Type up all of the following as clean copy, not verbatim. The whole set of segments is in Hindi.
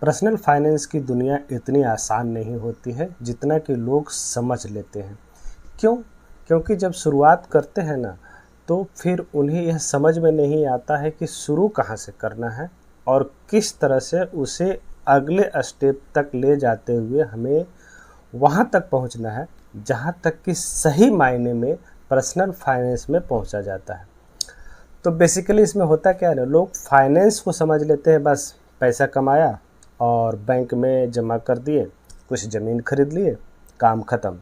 पर्सनल फाइनेंस की दुनिया इतनी आसान नहीं होती है जितना कि लोग समझ लेते हैं। क्यों? क्योंकि जब शुरुआत करते हैं ना, तो फिर उन्हें यह समझ में नहीं आता है कि शुरू कहाँ से करना है और किस तरह से उसे अगले स्टेप तक ले जाते हुए हमें वहाँ तक पहुँचना है जहाँ तक कि सही मायने में पर्सनल फाइनेंस में पहुँचा जाता है। तो बेसिकली इसमें होता क्या है ना, लोग फाइनेंस को समझ लेते हैं, बस पैसा कमाया और बैंक में जमा कर दिए, कुछ ज़मीन खरीद लिए, काम ख़त्म।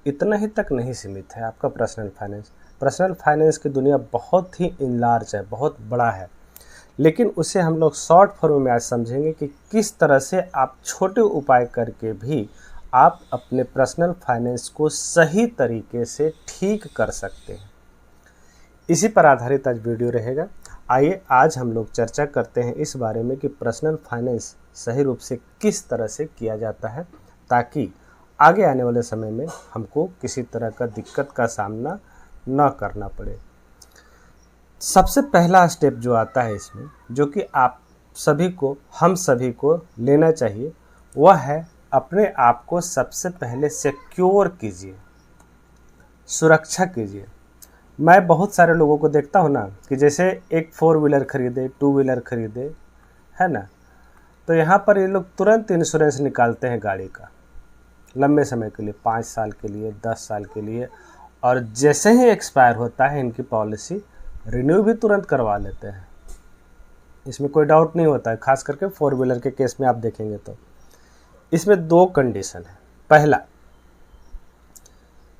इतना ही तक नहीं सीमित है आपका पर्सनल फाइनेंस। पर्सनल फाइनेंस की दुनिया बहुत ही इनलार्ज है, बहुत बड़ा है, लेकिन उसे हम लोग शॉर्ट फॉर्म में आज समझेंगे कि किस तरह से आप छोटे उपाय करके भी आप अपने पर्सनल फाइनेंस को सही तरीके से ठीक कर सकते हैं। इसी पर आधारित आज वीडियो रहेगा। आइए आज हम लोग चर्चा करते हैं इस बारे में कि पर्सनल फाइनेंस सही रूप से किस तरह से किया जाता है, ताकि आगे आने वाले समय में हमको किसी तरह का दिक्कत का सामना न करना पड़े। सबसे पहला स्टेप जो आता है इसमें, जो कि आप सभी को, हम सभी को लेना चाहिए, वह है अपने आप को सबसे पहले सिक्योर कीजिए, सुरक्षा कीजिए। मैं बहुत सारे लोगों को देखता हूँ ना कि जैसे एक 4 व्हीलर खरीदे, 2 व्हीलर खरीदे, है ना, तो यहाँ पर ये लोग तुरंत इंश्योरेंस निकालते हैं गाड़ी का, लंबे समय के लिए, 5 साल के लिए, 10 साल के लिए, और जैसे ही एक्सपायर होता है इनकी पॉलिसी, रिन्यू भी तुरंत करवा लेते हैं। इसमें कोई डाउट नहीं होता है, खास करके 4 व्हीलर के केस में आप देखेंगे तो इसमें 2 कंडीशन है। पहला,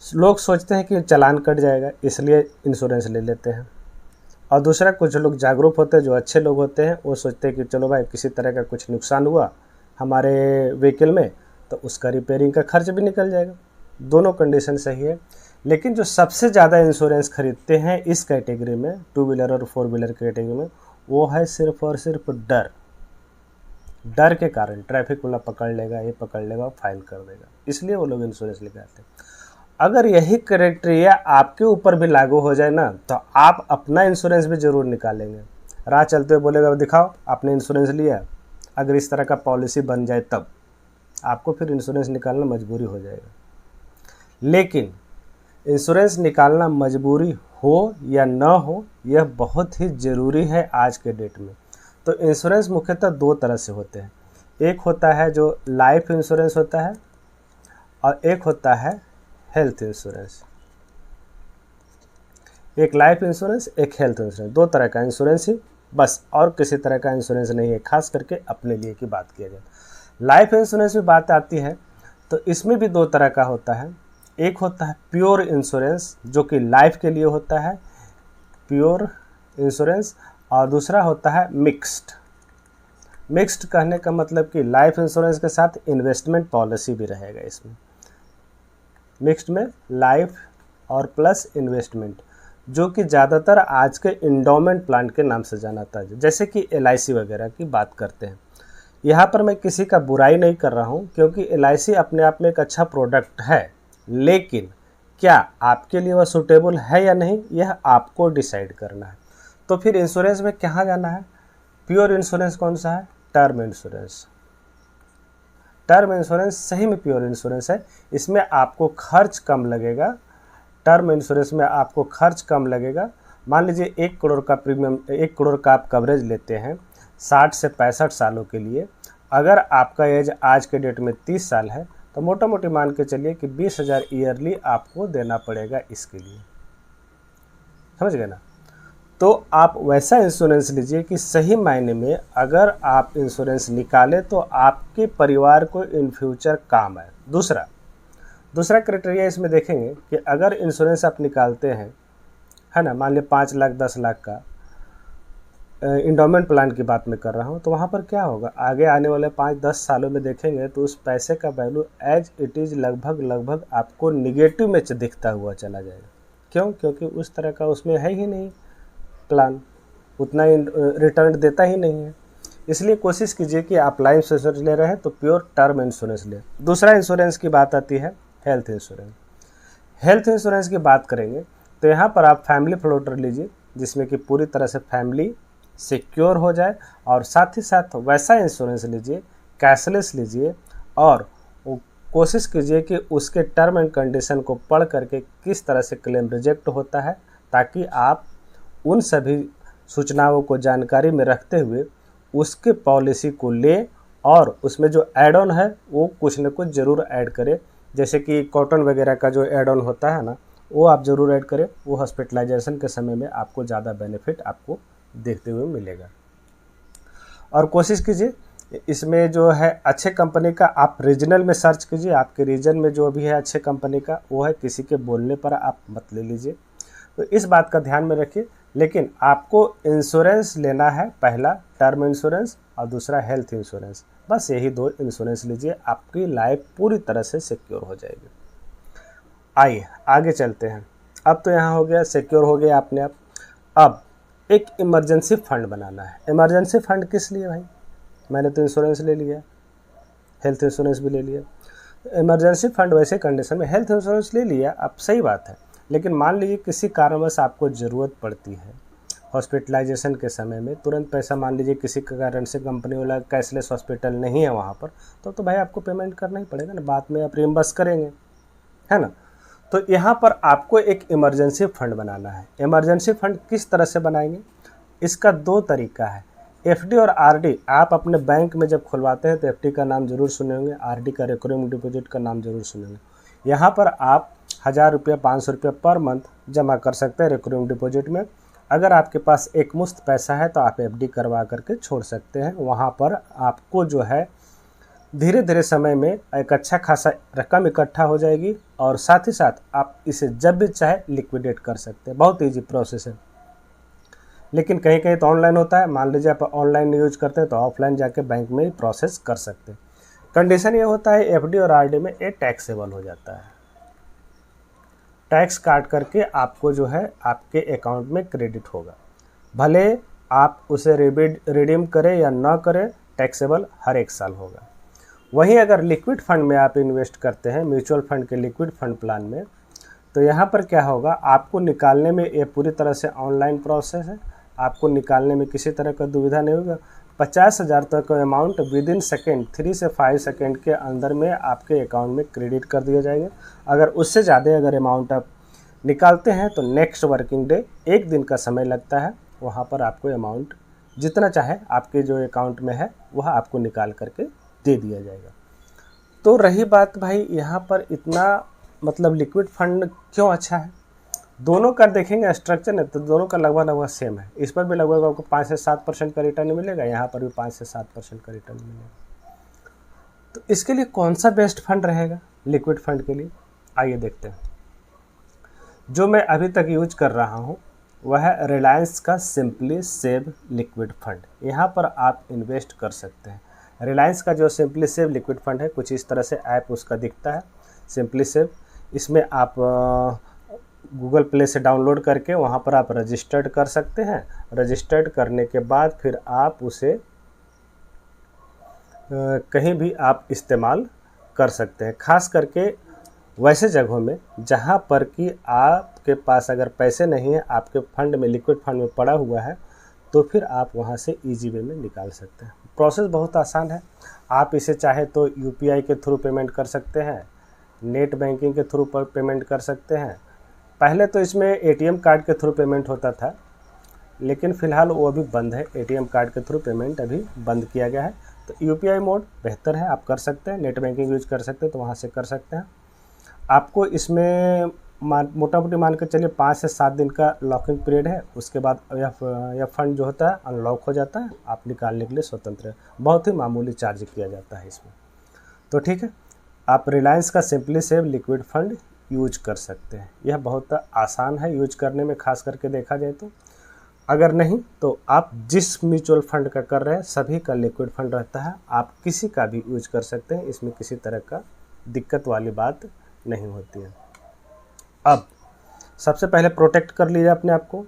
लोग सोचते हैं कि चालान कट जाएगा इसलिए इंश्योरेंस ले लेते हैं, और दूसरा, कुछ लोग जागरूक होते हैं, जो अच्छे लोग होते हैं, वो सोचते हैं कि चलो भाई किसी तरह का कुछ नुकसान हुआ हमारे व्हीकल में तो उसका रिपेयरिंग का खर्च भी निकल जाएगा। दोनों कंडीशन सही है, लेकिन जो सबसे ज़्यादा इंश्योरेंस खरीदते हैं इस कैटेगरी में, 2 व्हीलर और 4 व्हीलर कैटेगरी में, वो है सिर्फ और सिर्फ डर के कारण। ट्रैफिक वाला पकड़ लेगा, ये पकड़ लेगा, फाइन कर देगा, इसलिए वो लोग इंश्योरेंस लेके आते हैं। अगर यही क्राइटेरिया आपके ऊपर भी लागू हो जाए ना, तो आप अपना इंश्योरेंस भी ज़रूर निकालेंगे। राह चलते हुए बोलेगा दिखाओ आपने इंश्योरेंस लिया। अगर इस तरह का पॉलिसी बन जाए तब आपको फिर इंश्योरेंस निकालना मजबूरी हो जाएगा। लेकिन इंश्योरेंस निकालना मजबूरी हो या न हो, यह बहुत ही ज़रूरी है आज के डेट में। तो इंश्योरेंस मुख्यतः 2 तरह से होते हैं। एक होता है जो लाइफ इंश्योरेंस होता है, और एक होता है हेल्थ इंश्योरेंस। एक लाइफ इंश्योरेंस, एक हेल्थ इंश्योरेंस, 2 तरह का इंश्योरेंस ही बस, और किसी तरह का इंश्योरेंस नहीं है, खास करके अपने लिए की बात किया जाए। लाइफ इंश्योरेंस में बात आती है तो इसमें भी 2 तरह का होता है। एक होता है प्योर इंश्योरेंस, जो कि लाइफ के लिए होता है, प्योर इंश्योरेंस, और दूसरा होता है मिक्स्ड। मिक्स्ड कहने का मतलब कि लाइफ इंश्योरेंस के साथ इन्वेस्टमेंट पॉलिसी भी रहेगा इसमें। मिक्स्ड में लाइफ और प्लस इन्वेस्टमेंट, जो कि ज़्यादातर आज के इंडोमेंट प्लान के नाम से जाना जाता है, जैसे कि LIC वगैरह की बात करते हैं। यहाँ पर मैं किसी का बुराई नहीं कर रहा हूँ, क्योंकि LIC अपने आप में एक अच्छा प्रोडक्ट है, लेकिन क्या आपके लिए वह सूटेबल है या नहीं, यह आपको डिसाइड करना है। तो फिर इंश्योरेंस में कहाँ जाना है? प्योर इंश्योरेंस कौन सा है? Term insurance. टर्म इंश्योरेंस सही में प्योर इंश्योरेंस है, इसमें आपको खर्च कम लगेगा। टर्म इंश्योरेंस में आपको खर्च कम लगेगा। मान लीजिए 1 करोड़ का प्रीमियम, 1 करोड़ का आप कवरेज लेते हैं 60 से 65 सालों के लिए। अगर आपका एज आज के डेट में 30 साल है, तो मोटा मोटी मान के चलिए कि 20,000 ईयरली आपको देना पड़ेगा इसके लिए। समझ गए ना? तो आप वैसा इंश्योरेंस लीजिए कि सही मायने में अगर आप इंश्योरेंस निकालें तो आपके परिवार को इन फ्यूचर काम आए। दूसरा क्राइटेरिया इसमें देखेंगे कि अगर इंश्योरेंस आप निकालते हैं, है ना, मान लिया 5 लाख 10 लाख का, इंडोमेंट प्लान की बात मैं कर रहा हूँ, तो वहाँ पर क्या होगा, आगे आने वाले 5-10 सालों में देखेंगे तो उस पैसे का वैल्यू एज इट इज़ लगभग आपको निगेटिव में दिखता हुआ चला जाएगा। क्यों? क्योंकि उस तरह का उसमें है ही नहीं प्लान, उतना रिटर्न देता ही नहीं है। इसलिए कोशिश कीजिए कि आप लाइफ इंश्योरेंस ले रहे हैं तो प्योर टर्म इंश्योरेंस लें। दूसरा इंश्योरेंस की बात आती है हेल्थ इंश्योरेंस। हेल्थ इंश्योरेंस की बात करेंगे तो यहाँ पर आप फैमिली फ्लोटर लीजिए, जिसमें कि पूरी तरह से फैमिली सिक्योर हो जाए, और साथ ही साथ वैसा इंश्योरेंस लीजिए कैशलेस लीजिए और कोशिश कीजिए कि उसके टर्म एंड कंडीशन को पढ़ करके किस तरह से क्लेम रिजेक्ट होता है, ताकि आप उन सभी सूचनाओं को जानकारी में रखते हुए उसके पॉलिसी को लें और उसमें जो ऐड ऑन है वो कुछ न कुछ ज़रूर ऐड करें। जैसे कि कॉटन वगैरह का जो ऐड ऑन होता है ना, वो आप ज़रूर ऐड करें। वो हॉस्पिटलाइजेशन के समय में आपको ज़्यादा बेनिफिट आपको देखते हुए मिलेगा। और कोशिश कीजिए इसमें जो है अच्छे कंपनी का आप रीजनल में सर्च कीजिए, आपके रीजन में जो भी है अच्छे कंपनी का वो है, किसी के बोलने पर आप मत ले लीजिए। तो इस बात का ध्यान में रखिए। लेकिन आपको इंश्योरेंस लेना है, पहला टर्म इंश्योरेंस और दूसरा हेल्थ इंश्योरेंस। बस यही 2 इंश्योरेंस लीजिए, आपकी लाइफ पूरी तरह से सिक्योर हो जाएगी। आइए आगे चलते हैं। अब तो यहाँ हो गया, सिक्योर हो गया अपने आप। अब एक इमरजेंसी फंड बनाना है। इमरजेंसी फंड किस लिए भाई? मैंने तो इंश्योरेंस ले लिया, हेल्थ इंश्योरेंस भी ले लिया। इमरजेंसी फंड वैसे कंडीशन में हेल्थ इंश्योरेंस ले लिया, अब सही बात है, लेकिन मान लीजिए किसी कारणवश आपको ज़रूरत पड़ती है हॉस्पिटलाइजेशन के समय में, तुरंत पैसा मान लीजिए किसी के कारण से कंपनी वाला कैशलेस हॉस्पिटल नहीं है वहाँ पर, तो भाई आपको पेमेंट करना ही पड़ेगा ना, बाद में आप रिइंबर्स करेंगे, है ना। तो यहाँ पर आपको एक इमरजेंसी फंड बनाना है। इमरजेंसी फंड किस तरह से बनाएंगे? इसका 2 तरीका है, एफडी और आरडी। आप अपने बैंक में जब खुलवाते हैं तो एफडी का नाम जरूर सुने होंगे, आरडी का रिकरिंग डिपॉजिट का नाम जरूर सुने होंगे। यहाँ पर आप 1000 रुपया 500 रुपया पर मंथ जमा कर सकते हैं रिकरिंग डिपॉजिट में। अगर आपके पास एक मुश्त पैसा है तो आप एफडी करवा करके छोड़ सकते हैं। वहाँ पर आपको जो है धीरे धीरे समय में एक अच्छा खासा रकम इकट्ठा हो जाएगी और साथ ही साथ आप इसे जब भी चाहे लिक्विडेट कर सकते हैं। बहुत ईजी प्रोसेस है, लेकिन कहीं कहीं तो ऑनलाइन होता है। मान लीजिए आप ऑनलाइन यूज करते हैं तो ऑफलाइन जाके बैंक में ही प्रोसेस कर सकते हैं। कंडीशन ये होता है एफडी और आरडी में ये टैक्सेबल हो जाता है, टैक्स काट करके आपको जो है आपके अकाउंट में क्रेडिट होगा। भले आप उसे रिडीम करें या ना करें, टैक्सेबल हर 1 साल होगा। वहीं अगर लिक्विड फंड में आप इन्वेस्ट करते हैं, म्यूचुअल फंड के लिक्विड फंड प्लान में, तो यहाँ पर क्या होगा, आपको निकालने में ये पूरी तरह से ऑनलाइन प्रोसेस है। आपको निकालने में किसी तरह का दुविधा नहीं होगा। 50,000 तक का अमाउंट विद इन सेकेंड 3 से 5 सेकेंड के अंदर में आपके अकाउंट में क्रेडिट कर दिया जाएगा। अगर उससे ज़्यादा अगर अमाउंट आप निकालते हैं तो नेक्स्ट वर्किंग डे 1 दिन का समय लगता है। वहाँ पर आपको अमाउंट जितना चाहे आपके जो अकाउंट में है वह आपको निकाल करके दे दिया जाएगा। तो रही बात भाई यहाँ पर इतना मतलब लिक्विड फंड क्यों अच्छा है, दोनों का देखेंगे स्ट्रक्चर ने तो दोनों का लगभग सेम है। इस पर भी लगभग आपको 5 से 7% का रिटर्न मिलेगा, यहाँ पर भी 5 से 7% का रिटर्न मिलेगा। तो इसके लिए कौन सा बेस्ट फंड रहेगा लिक्विड फंड के लिए, आइए देखते हैं। जो मैं अभी तक यूज कर रहा हूँ वह है रिलायंस का सिंपली सेव लिक्विड फंड। यहाँ पर आप इन्वेस्ट कर सकते हैं। रिलायंस का जो सिंपली सेव लिक्विड फंड है कुछ इस तरह से ऐप उसका दिखता है, सिंपली सेव। इसमें आप गूगल प्ले से डाउनलोड करके वहाँ पर आप रजिस्टर्ड कर सकते हैं। रजिस्टर्ड करने के बाद फिर आप उसे कहीं भी आप इस्तेमाल कर सकते हैं, खास करके वैसे जगहों में जहाँ पर कि आपके पास अगर पैसे नहीं हैं, आपके फंड में लिक्विड फंड में पड़ा हुआ है, तो फिर आप वहाँ से ईजी वे में निकाल सकते हैं। प्रोसेस बहुत आसान है। आप इसे चाहे तो यूपीआई के थ्रू पेमेंट कर सकते हैं, नेट बैंकिंग के थ्रू पर पेमेंट कर सकते हैं। पहले तो इसमें एटीएम कार्ड के थ्रू पेमेंट होता था, लेकिन फ़िलहाल वो अभी बंद है। एटीएम कार्ड के थ्रू पेमेंट अभी बंद किया गया है। तो यूपीआई मोड बेहतर है, आप कर सकते हैं। नेट बैंकिंग यूज कर सकते हैं तो वहाँ से कर सकते हैं। आपको इसमें मोटा मोटी मान के चलिए 5 से 7 दिन का लॉकिंग पीरियड है। उसके बाद यह फंड जो होता है अनलॉक हो जाता है, आप निकालने के लिए स्वतंत्र है। बहुत ही मामूली चार्ज किया जाता है इसमें। तो ठीक है, आप रिलायंस का simply save liquid fund use कर सकते हैं। यह बहुत आसान है यूज करने में, खास करके देखा जाए तो। अगर नहीं तो आप जिस म्यूचुअल फंड का कर रहे हैं सभी का लिक्विड फंड रहता है, आप किसी का भी यूज कर सकते हैं। इसमें किसी तरह का दिक्कत वाली बात नहीं होती है। अब सबसे पहले प्रोटेक्ट कर लीजिए अपने आप को,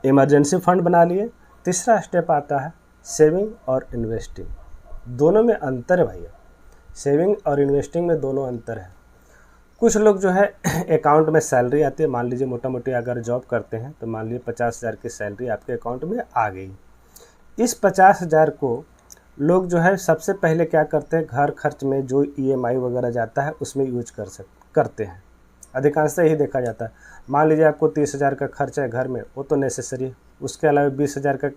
इमरजेंसी फंड बना लिए। तीसरा स्टेप आता है सेविंग और इन्वेस्टिंग। दोनों में अंतर है भैया, सेविंग और इन्वेस्टिंग में दोनों अंतर है। कुछ लोग जो है अकाउंट में सैलरी आती है, मान लीजिए मोटा मोटी अगर जॉब करते हैं तो मान लीजिए 50,000 की सैलरी आपके अकाउंट में आ गई। इस 50,000 को लोग जो है सबसे पहले क्या करते हैं, घर खर्च में जो ईएमआई वगैरह जाता है उसमें यूज करते हैं। अधिकांशतः यही देखा जाता है। मान लीजिए आपको 30,000 का खर्च है घर में, वो तो नेसेसरी है। उसके अलावा 20,000 का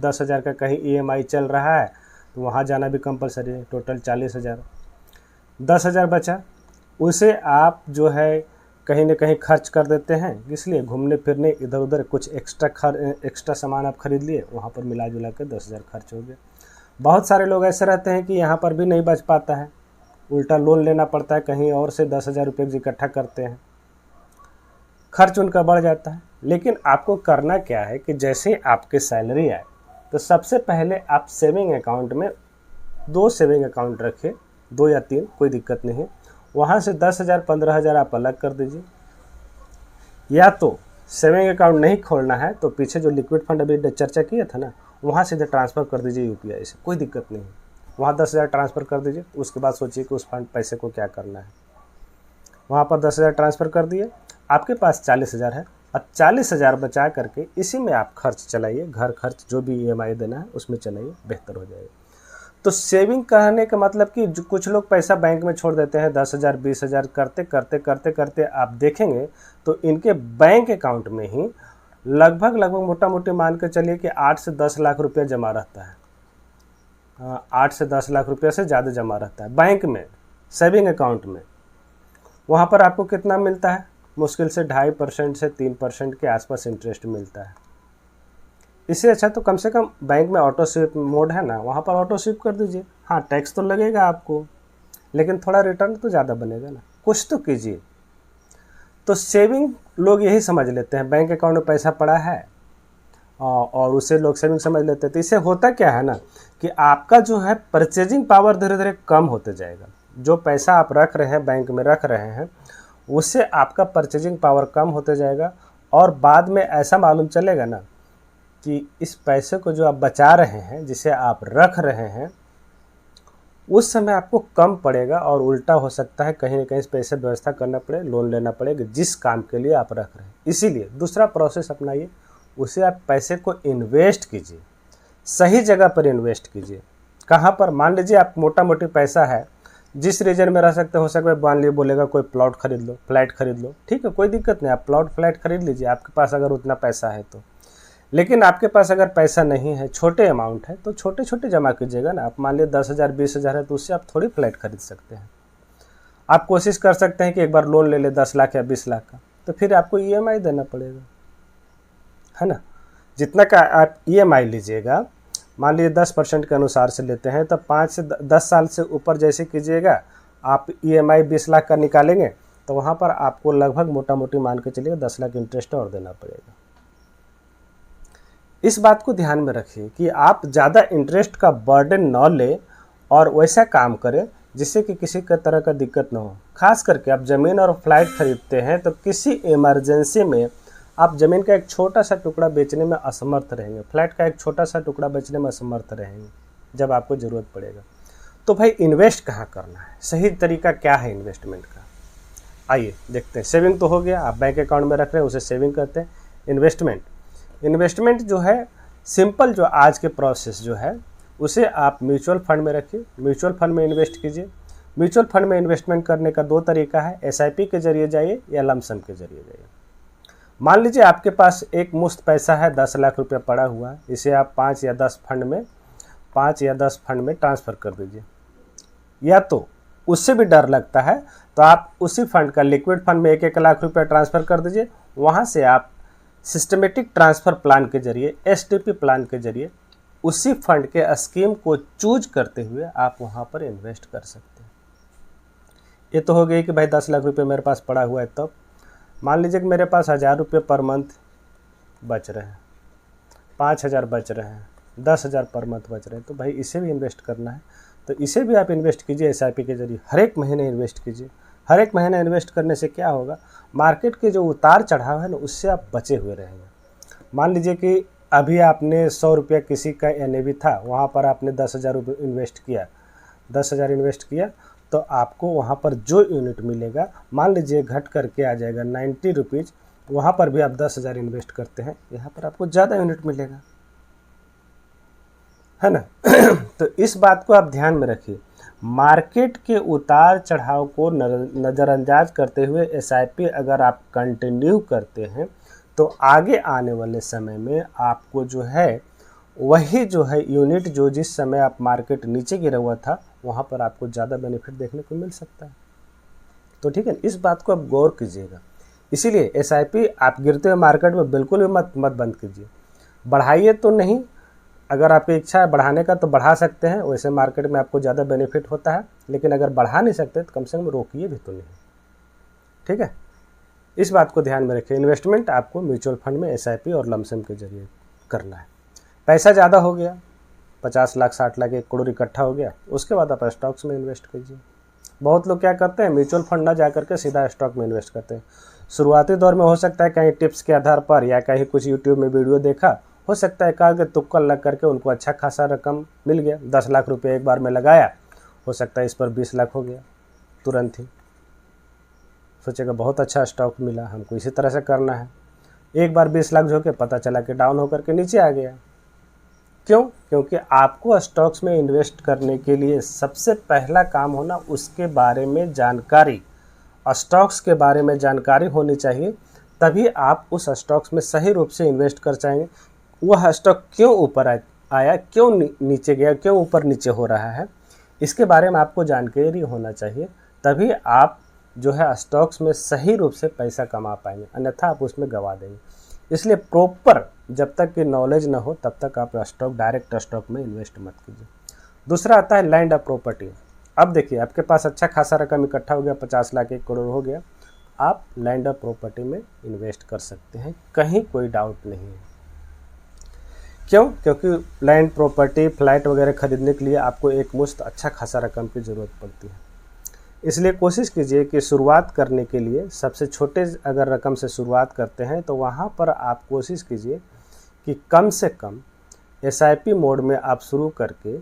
10,000 का कहीं ईएमआई चल रहा है तो वहाँ जाना भी कंपलसरी है, टोटल 40,000। 10,000 बचा, उसे आप जो है कहीं न कहीं खर्च कर देते हैं, इसलिए घूमने फिरने इधर उधर कुछ एक्स्ट्रा सामान आप खरीद लिए, वहाँ पर मिला जुला के 10,000 खर्च हो गया। बहुत सारे लोग ऐसे रहते हैं कि यहाँ पर भी नहीं बच पाता है, उल्टा लोन लेना पड़ता है, कहीं और से 10,000 रुपये इकट्ठा करते हैं, खर्च उनका बढ़ जाता है। लेकिन आपको करना क्या है कि जैसे ही आपकी सैलरी आए तो सबसे पहले आप सेविंग अकाउंट में 2 सेविंग अकाउंट रखिए, 2 या 3 कोई दिक्कत नहीं है। वहाँ से 10,000 15,000 आप अलग कर दीजिए। या तो सेविंग अकाउंट नहीं खोलना है तो पीछे जो लिक्विड फंड अभी चर्चा किया था ना, वहाँ सीधे ट्रांसफ़र कर दीजिए यूपीआई से, कोई दिक्कत नहीं है। वहाँ 10,000 ट्रांसफ़र कर दीजिए, उसके बाद सोचिए कि उस फंड पैसे को क्या करना है। वहाँ पर 10,000 ट्रांसफ़र कर दिए, आपके पास 40,000 है। अब 40,000 बचा करके इसी में आप खर्च चलाइए, घर खर्च जो भी ईएमआई देना है उसमें चलाइए, बेहतर हो जाएगा। तो सेविंग कहने का मतलब कि कुछ लोग पैसा बैंक में छोड़ देते हैं, 10,000 20,000 करते करते करते करते आप देखेंगे तो इनके बैंक अकाउंट में ही लगभग मोटा मोटी मान के चलिए कि 8 से 10 लाख रुपया जमा रहता है। 8 से 10 लाख रुपया से ज़्यादा जमा रहता है बैंक में, सेविंग अकाउंट में। वहाँ पर आपको कितना मिलता है? मुश्किल से 2.5% से 3% के आसपास इंटरेस्ट मिलता है। इससे अच्छा तो कम से कम बैंक में ऑटो स्वीप मोड है ना, वहाँ पर ऑटो स्वीप कर दीजिए। हाँ, टैक्स तो लगेगा आपको, लेकिन थोड़ा रिटर्न तो ज़्यादा बनेगा ना, कुछ तो कीजिए। तो सेविंग लोग यही समझ लेते हैं, बैंक अकाउंट में पैसा पड़ा है और उसे लोग सेविंग समझ लेते हैं। तो इससे होता क्या है ना कि आपका जो है परचेजिंग पावर धीरे धीरे कम होते जाएगा। जो पैसा आप रख रहे हैं, बैंक में रख रहे हैं, उससे आपका परचेजिंग पावर कम होते जाएगा। और बाद में ऐसा मालूम चलेगा ना कि इस पैसे को जो आप बचा रहे हैं, जिसे आप रख रहे हैं, उस समय आपको कम पड़ेगा और उल्टा हो सकता है कहीं न कहीं पैसे व्यवस्था करना पड़े, लोन लेना पड़ेगा जिस काम के लिए आप रख रहे हैं। इसीलिए दूसरा प्रोसेस अपनाइए, उसे आप पैसे को इन्वेस्ट कीजिए, सही जगह पर इन्वेस्ट कीजिए। कहाँ पर? मान लीजिए आप मोटा मोटी पैसा है, जिस रीजन में रह सकते हो सकता है, मान लीजिए बोलेगा कोई प्लॉट खरीद लो, फ्लैट खरीद लो, ठीक है, कोई दिक्कत नहीं, आप प्लॉट फ्लैट खरीद लीजिए आपके पास अगर उतना पैसा है तो। लेकिन आपके पास अगर पैसा नहीं है, छोटे अमाउंट है, तो छोटे छोटे जमा कीजिएगा ना। आप मान लीजिए 10,000 20,000 है तो उससे आप थोड़ी फ्लैट खरीद सकते हैं। आप कोशिश कर सकते हैं कि एक बार लोन ले ले 10 लाख या 20 लाख का, तो फिर आपको ईएमआई देना पड़ेगा, है ना। जितना का आप ईएमआई लीजिएगा, मान लीजिए 10% के अनुसार से लेते हैं, तो 5 से 10 साल से ऊपर जैसे कीजिएगा, आप ईएमआई 20 लाख का निकालेंगे तो वहाँ पर आपको लगभग मोटा मोटी मान के चलिए 10 लाख इंटरेस्ट और देना पड़ेगा। इस बात को ध्यान में रखिए कि आप ज़्यादा इंटरेस्ट का बर्डन न लें और वैसा काम करें जिससे कि किसी का तरह का दिक्कत ना हो। खास करके आप ज़मीन और फ्लैट खरीदते हैं तो किसी इमरजेंसी में आप ज़मीन का एक छोटा सा टुकड़ा बेचने में असमर्थ रहेंगे, फ्लैट का एक छोटा सा टुकड़ा बेचने में असमर्थ रहेंगे जब आपको ज़रूरत पड़ेगा। तो भाई इन्वेस्ट कहाँ करना है, सही तरीका क्या है इन्वेस्टमेंट का, आइए देखते हैं। सेविंग तो हो गया, आप बैंक अकाउंट में रख रहे हैं, उसे सेविंग करते हैं। इन्वेस्टमेंट जो है सिंपल, जो आज के प्रोसेस जो है उसे आप म्यूचुअल फंड में रखिए, म्यूचुअल फंड में इन्वेस्ट कीजिए। म्यूचुअल फंड में इन्वेस्टमेंट करने का 2 तरीका है, एसआईपी के जरिए जाइए या लमसम के जरिए जाइए। मान लीजिए आपके पास एक मुश्त पैसा है, 10 लाख रुपया पड़ा हुआ है, इसे आप 5 या 10 फंड में ट्रांसफ़र कर दीजिए। या तो उससे भी डर लगता है तो आप उसी फंड का लिक्विड फंड में 1-1 लाख रुपया ट्रांसफ़र कर दीजिए। वहाँ से आप सिस्टमेटिक ट्रांसफ़र प्लान के जरिए, एसटीपी प्लान के जरिए उसी फंड के स्कीम को चूज करते हुए आप वहाँ पर इन्वेस्ट कर सकते हैं। ये तो हो गई कि भाई 10 लाख रुपये मेरे पास पड़ा हुआ है। तब मान लीजिए कि मेरे पास 1,000 रुपये पर मंथ बच रहे हैं, 5,000 बच रहे हैं, 10,000 पर मंथ बच रहे हैं, तो भाई इसे भी इन्वेस्ट करना है तो इसे भी आप इन्वेस्ट कीजिए एसआईपी के जरिए। हर एक महीने इन्वेस्ट कीजिए। हर एक महीने इन्वेस्ट करने से क्या होगा, मार्केट के जो उतार चढ़ाव है ना, उससे आप बचे हुए रहेंगे। मान लीजिए कि अभी आपने 100 रुपया किसी का एनएवी था, वहाँ पर आपने 10,000 रुपये इन्वेस्ट किया, 10,000 इन्वेस्ट किया, तो आपको वहाँ पर जो यूनिट मिलेगा, मान लीजिए घट करके आ जाएगा 90 रुपीज़, वहाँ पर भी आप 10,000 इन्वेस्ट करते हैं, यहाँ पर आपको ज़्यादा यूनिट मिलेगा, है ना। तो इस बात को आप ध्यान में रखिए। मार्केट के उतार चढ़ाव को नज़रअंदाज करते हुए एसआईपी अगर आप कंटिन्यू करते हैं तो आगे आने वाले समय में आपको जो है वही जो है यूनिट जो जिस समय आप मार्केट नीचे गिरा हुआ था वहाँ पर आपको ज़्यादा बेनिफिट देखने को मिल सकता है। तो ठीक है, इस बात को आप गौर कीजिएगा। इसीलिए एसआईपी आप गिरते हुए मार्केट में बिल्कुल भी मत बंद कीजिए। बढ़ाइए तो नहीं, अगर आपकी इच्छा है बढ़ाने का तो बढ़ा सकते हैं, वैसे मार्केट में आपको ज़्यादा बेनिफिट होता है। लेकिन अगर बढ़ा नहीं सकते तो कम से कम रोकिए भी तो नहीं। ठीक है, इस बात को ध्यान में रखिए। इन्वेस्टमेंट आपको म्यूचुअल फंड में एसआईपी और लमसम के जरिए करना है। पैसा ज़्यादा हो गया, 50 लाख 60 लाख 1 करोड़ इकट्ठा हो गया, उसके बाद आप स्टॉक्स में इन्वेस्ट कीजिए। बहुत लोग क्या करते हैं, म्यूचुअल फंड ना जा करके सीधा स्टॉक में इन्वेस्ट करते हैं। शुरुआती दौर में हो सकता है कहीं टिप्स के आधार पर या कहीं कुछ यूट्यूब में वीडियो देखा, हो सकता है कहा तुक्का लग करके उनको अच्छा खासा रकम मिल गया। 10 लाख रुपये एक बार में लगाया, हो सकता है इस पर 20 लाख हो गया तुरंत ही। सोचेगा बहुत अच्छा स्टॉक मिला, हमको इसी तरह से करना है। एक बार 20 लाख झोंके, पता चला कि डाउन होकर के नीचे आ गया। क्यों? क्योंकि आपको स्टॉक्स में इन्वेस्ट करने के लिए सबसे पहला काम होना उसके बारे में जानकारी, स्टॉक्स के बारे में जानकारी होनी चाहिए। तभी आप उस स्टॉक्स में सही रूप से इन्वेस्ट कर चाहेंगे। वह स्टॉक क्यों ऊपर आया, क्यों नीचे गया, क्यों ऊपर नीचे हो रहा है, इसके बारे में आपको जानकारी होना चाहिए। तभी आप जो है स्टॉक्स में सही रूप से पैसा कमा पाएंगे, अन्यथा आप उसमें गंवा देंगे। इसलिए प्रॉपर जब तक कि नॉलेज ना हो तब तक आप डायरेक्ट स्टॉक में इन्वेस्ट मत कीजिए। दूसरा आता है लैंड और प्रॉपर्टी। अब देखिए आपके पास अच्छा खासा रकम इकट्ठा हो गया, 50 लाख 1 करोड़ हो गया, आप लैंड और प्रॉपर्टी में इन्वेस्ट कर सकते हैं, कहीं कोई डाउट नहीं है। क्यों? क्योंकि लैंड प्रॉपर्टी फ्लैट वगैरह खरीदने के लिए आपको एक मुश्त अच्छा खासा रकम की ज़रूरत पड़ती है। इसलिए कोशिश कीजिए कि शुरुआत करने के लिए सबसे छोटे अगर रकम से शुरुआत करते हैं तो वहाँ पर आप कोशिश कीजिए कि कम से कम एसआईपी मोड में आप शुरू करके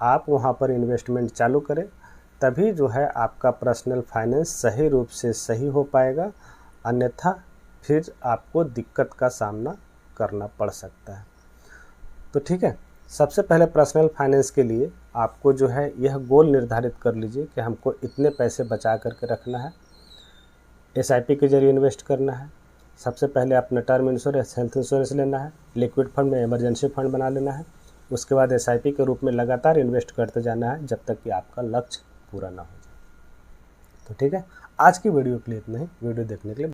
आप वहाँ पर इन्वेस्टमेंट चालू करें। तभी जो है आपका पर्सनल फाइनेंस सही रूप से सही हो पाएगा, अन्यथा फिर आपको दिक्कत का सामना करना पड़ सकता है। तो ठीक है, सबसे पहले पर्सनल फाइनेंस के लिए आपको जो है यह गोल निर्धारित कर लीजिए कि हमको इतने पैसे बचा करके रखना है, एसआईपी के जरिए इन्वेस्ट करना है। सबसे पहले अपना टर्म इंश्योरेंस, हेल्थ इंश्योरेंस लेना है, लिक्विड फंड में इमरजेंसी फंड बना लेना है। उसके बाद एसआईपी के रूप में लगातार इन्वेस्ट करते जाना है जब तक कि आपका लक्ष्य पूरा ना हो जाए। तो ठीक है, आज की वीडियो के लिए इतना ही। वीडियो देखने के लिए